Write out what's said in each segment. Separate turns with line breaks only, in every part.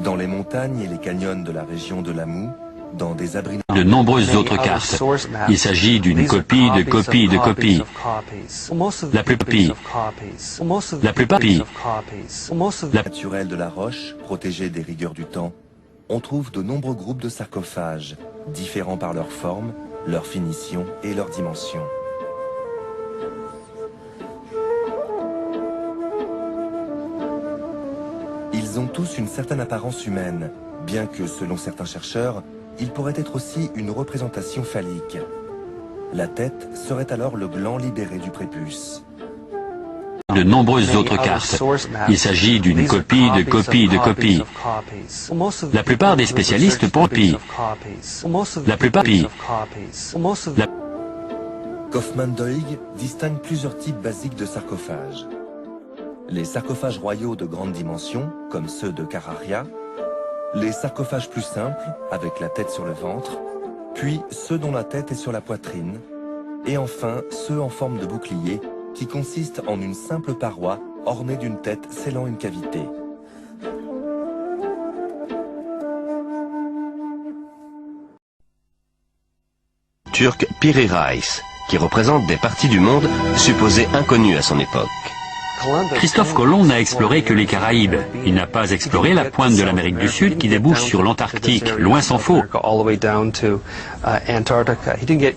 dans les montagnes et les canyons de la région de l'Amou, dans des abris...
De nombreuses autres cartes. Il s'agit d'une copie de copie de copie. La plupart
naturelle de la roche, protégée des rigueurs du temps, on trouve de nombreux groupes de sarcophages, différents par leur forme, leur finition et leur dimension. Ils ont tous une certaine apparence humaine, bien que, selon certains chercheurs, ils pourraient être aussi une représentation phallique. La tête serait alors le gland libéré du prépuce.
De nombreuses autres cartes. Il s'agit d'une copie de copie de copie. La plupart des spécialistes pensent
Kaufmann-Doig distingue plusieurs types basiques de sarcophages. Les sarcophages royaux de grande dimension, comme ceux de Carrara, les sarcophages plus simples, avec la tête sur le ventre, puis ceux dont la tête est sur la poitrine, et enfin ceux en forme de bouclier, qui consistent en une simple paroi ornée d'une tête scellant une cavité.
Turc Piri Reis, qui représente des parties du monde supposées inconnues à son époque.
Christophe Colomb n'a exploré que les Caraïbes. Il n'a pas exploré la pointe de l'Amérique du Sud qui débouche sur l'Antarctique, loin s'en faut.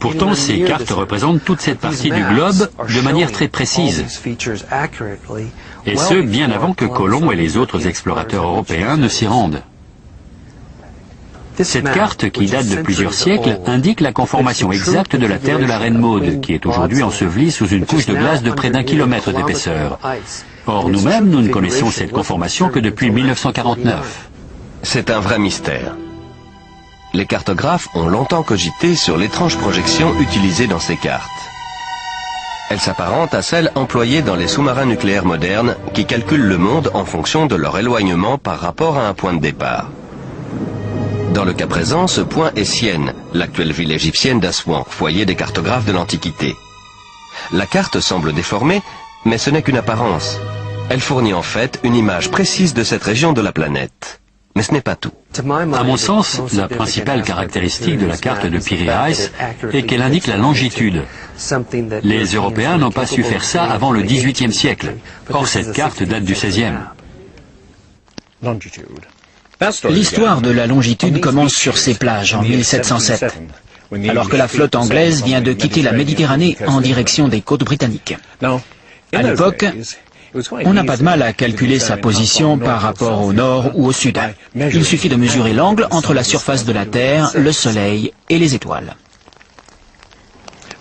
Pourtant, ces cartes représentent toute cette partie du globe de manière très précise. Et ce, bien avant que Colomb et les autres explorateurs européens ne s'y rendent. Cette carte, qui date de plusieurs siècles, indique la conformation exacte de la terre de la Reine Maude, qui est aujourd'hui ensevelie sous une couche de glace de près d'1 kilomètre d'épaisseur. Or, nous-mêmes, nous ne connaissons cette conformation que depuis 1949.
C'est un vrai mystère. Les cartographes ont longtemps cogité sur l'étrange projection utilisée dans ces cartes. Elle s'apparente à celle employée dans les sous-marins nucléaires modernes qui calculent le monde en fonction de leur éloignement par rapport à un point de départ. Dans le cas présent, ce point est Sienne, l'actuelle ville égyptienne d'Assouan, foyer des cartographes de l'Antiquité. La carte semble déformée, mais ce n'est qu'une apparence. Elle fournit en fait une image précise de cette région de la planète. Mais ce n'est pas tout.
À mon sens, la principale caractéristique de la carte de Piri Reis est qu'elle indique la longitude. Les Européens n'ont pas su faire ça avant le XVIIIe siècle. Or, cette carte date du XVIe.
L'histoire de la longitude commence sur ces plages en 1707, alors que la flotte anglaise vient de quitter la Méditerranée en direction des côtes britanniques. À l'époque, on n'a pas de mal à calculer sa position par rapport au nord ou au sud. Il suffit de mesurer l'angle entre la surface de la Terre, le Soleil et les étoiles.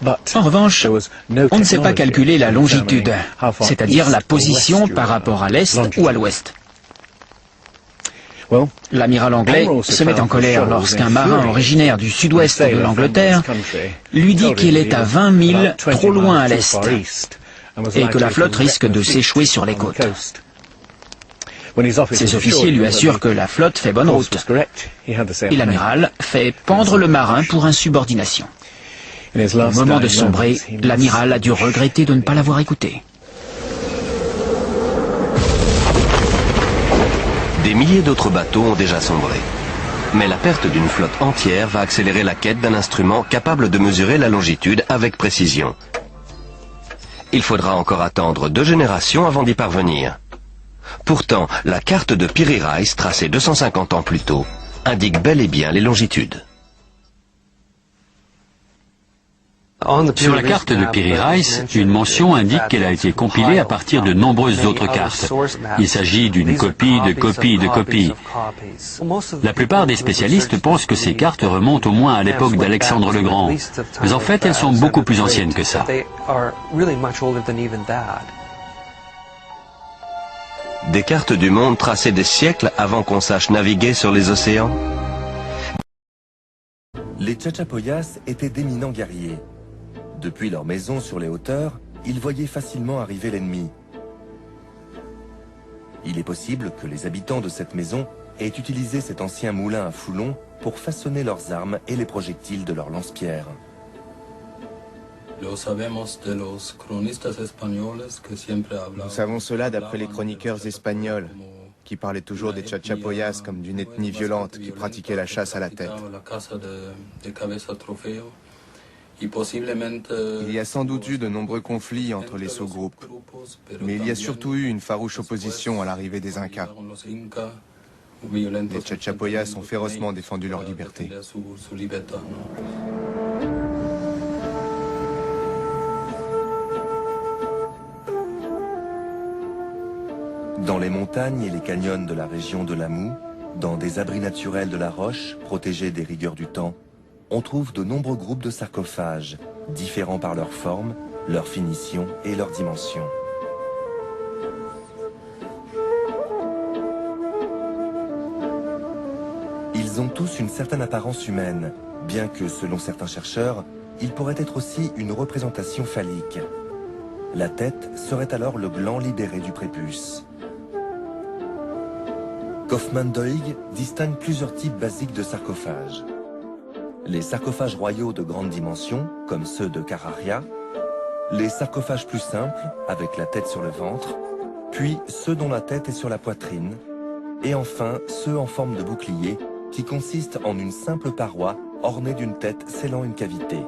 En revanche, on ne sait pas calculer la longitude, c'est-à-dire la position par rapport à l'est ou à l'ouest. L'amiral anglais se met en colère lorsqu'un marin originaire du sud-ouest de l'Angleterre lui dit qu'il est à 20 milles trop loin à l'est et que la flotte risque de s'échouer sur les côtes. Ses officiers lui assurent que la flotte fait bonne route et l'amiral fait pendre le marin pour insubordination. Au moment de sombrer, l'amiral a dû regretter de ne pas l'avoir écouté.
Des milliers d'autres bateaux ont déjà sombré. Mais la perte d'une flotte entière va accélérer la quête d'un instrument capable de mesurer la longitude avec précision. Il faudra encore attendre 2 générations avant d'y parvenir. Pourtant, la carte de Piri Reis, tracée 250 ans plus tôt, indique bel et bien les longitudes.
Sur la carte de Piri Reis, une mention indique qu'elle a été compilée à partir de nombreuses autres cartes. Il s'agit d'une copie de copie de copie. La plupart des spécialistes pensent que ces cartes remontent au moins à l'époque d'Alexandre le Grand. Mais en fait, elles sont beaucoup plus anciennes que ça.
Des cartes du monde tracées des siècles avant qu'on sache naviguer sur les océans.
Les Chachapoyas étaient d'éminents guerriers. Depuis leur maison sur les hauteurs, ils voyaient facilement arriver l'ennemi. Il est possible que les habitants de cette maison aient utilisé cet ancien moulin à foulon pour façonner leurs armes et les projectiles de leurs lance-pierres.
Nous savons cela d'après les chroniqueurs espagnols, qui parlait toujours des Chachapoyas comme d'une ethnie violente qui pratiquait la chasse à la tête. Il y a sans doute eu de nombreux conflits entre les sous-groupes, mais il y a surtout eu une farouche opposition à l'arrivée des Incas. Les Chachapoyas ont férocement défendu leur liberté.
Dans les montagnes et les canyons de la région de l'Amou, dans des abris naturels de la roche, protégés des rigueurs du temps, on trouve de nombreux groupes de sarcophages, différents par leur forme, leur finition et leur dimension. Ils ont tous une certaine apparence humaine, bien que, selon certains chercheurs, ils pourraient être aussi une représentation phallique. La tête serait alors le gland libéré du prépuce. Kaufmann-Doig distingue plusieurs types basiques de sarcophages. Les sarcophages royaux de grande dimension, comme ceux de Carrara, les sarcophages plus simples, avec la tête sur le ventre, puis ceux dont la tête est sur la poitrine, et enfin ceux en forme de bouclier, qui consistent en une simple paroi ornée d'une tête scellant une cavité.